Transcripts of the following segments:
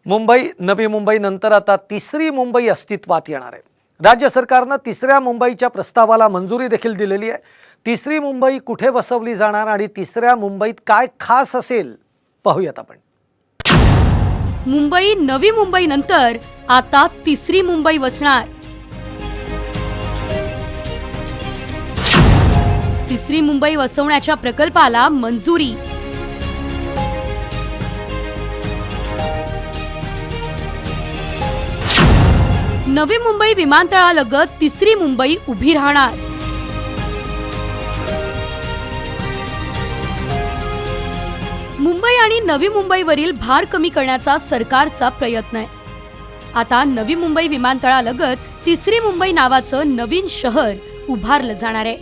मुंबई नवी मुंबई नंतर आता तिसरी मुंबई अस्तित्वात येणार आहे। राज्य सरकारने तिसऱ्या मुंबईच्या प्रस्तावाला मंजुरी देखील दिलेली आहे। तिसरी मुंबई कुठे वसवली जाणार आणि तिसऱ्या मुंबईत काय खास असेल पाहूयात आपण। मुंबई नवी मुंबई नंतर आता तिसरी मुंबई वसणार। तिसरी मुंबई वसवण्याच्या प्रकल्पाला मंजुरी। नवी मुंबई विमानतळालगत तिसरी मुंबई उभी राहणार। मुंबई आणि नवी मुंबईवरील भार कमी करण्याचा सरकारचा प्रयत्न आहे। आता नवी मुंबई विमानतळालगत तिसरी मुंबई नावाचं नवीन शहर उभारलं जाणार आहे।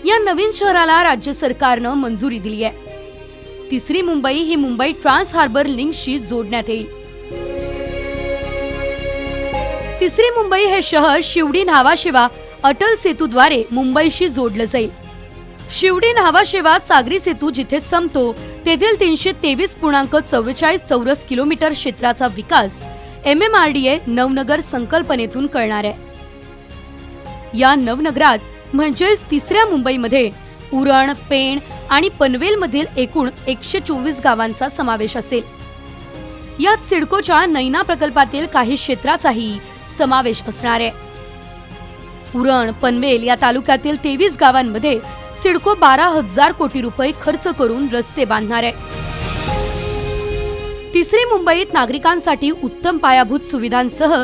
या नवीन शहराला राज्य सरकारनं मंजुरी दिली आहे। तिसरी मुंबई ही मुंबई ट्रान्स हार्बर लिंकशी जोडण्यात येईल। तिसरी मुंबई हे शहर शिवडी न्हावाशेवा अटल सेतूद्वारे मुंबईशी जोडलं जाईल। शिवडी न्हावाशेवा सागरी सेतू जिथे संपतो तेथील 323.44 चौरस किलोमीटर क्षेत्राचा विकास MMRDA नवनगर संकल्पनेतून करणार आहे। या नवनगरात म्हणजेच तिसऱ्या मुंबईमध्ये उरण, पेण आणि पनवेलमधील एकूण 124 गावांचा समावेश असेल। यात सिडकोच्या नैना प्रकल्पातील काही क्षेत्राचाही समावेश असणार आहे। उरण, पनवेल या तालुक्यातील 23 गावांमध्ये सिडको 12,000 कोटी रुपये खर्च करून रस्ते बांधणार आहे। तिसरी मुंबईत नागरिकांसाठी उत्तम पायाभूत सुविधांसह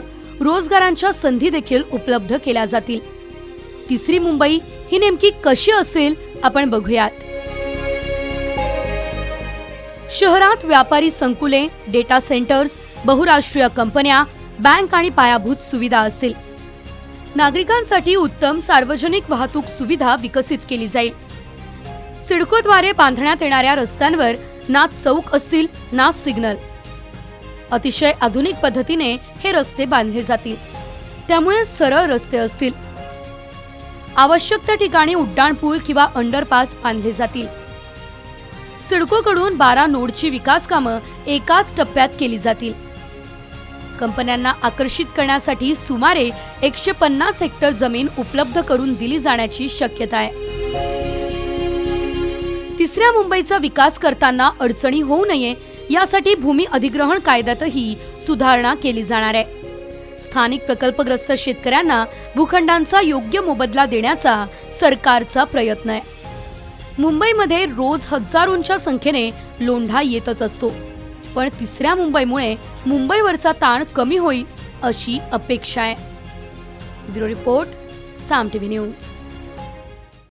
रोजगारांच्या संधी देखील उपलब्ध केल्या जातील। तिसरी मुंबई ही नेमकी कशी असेल आपण बघूयात। शहरात व्यापारी संकुले, डेटा सेंटर्स, बहुराष्ट्रीय कंपन्या, बँक आणि पायाभूत सुविधा असतील। नागरिकांसाठी उत्तम सार्वजनिक वाहतूक सुविधा विकसित केली जाईल। सिडकोद्वारे बांधण्यात येणाऱ्या रस्त्यांवर ना चौक असतील ना सिग्नल। अतिशय आधुनिक पद्धतीने हे रस्ते बांधले जातील, त्यामुळे सरळ रस्ते असतील। आवश्यक त्या ठिकाणी उड्डाणपूल किंवा अंडरपास बांधले जातील। सिडकोकडून 12 नोडची विकास कामं एकाच टप्प्यात केली जातील। कंपन्यांना आकर्षित करण्यासाठी सुमारे 150 हेक्टर जमीन उपलब्ध करून दिली जाण्याची शक्यता आहे। तिसऱ्या मुंबईचा विकास करताना अडचणी होऊ नये यासाठी भूमी अधिग्रहण कायद्यातही सुधारणा केली जाणार आहे। स्थानिक प्रकल्पग्रस्त शेतकऱ्यांना भूखंडांचा योग्य मोबदला देण्याचा सरकारचा प्रयत्न आहे। मुंबईमध्ये रोज हजारोंच्या संख्येने लोंढा येतच असतो, पण तिसऱ्या मुंबईमुळे मुंबईवरचा ताण कमी होईल अशी अपेक्षा आहे। ब्युरो रिपोर्ट, साम टीव्ही न्यूज।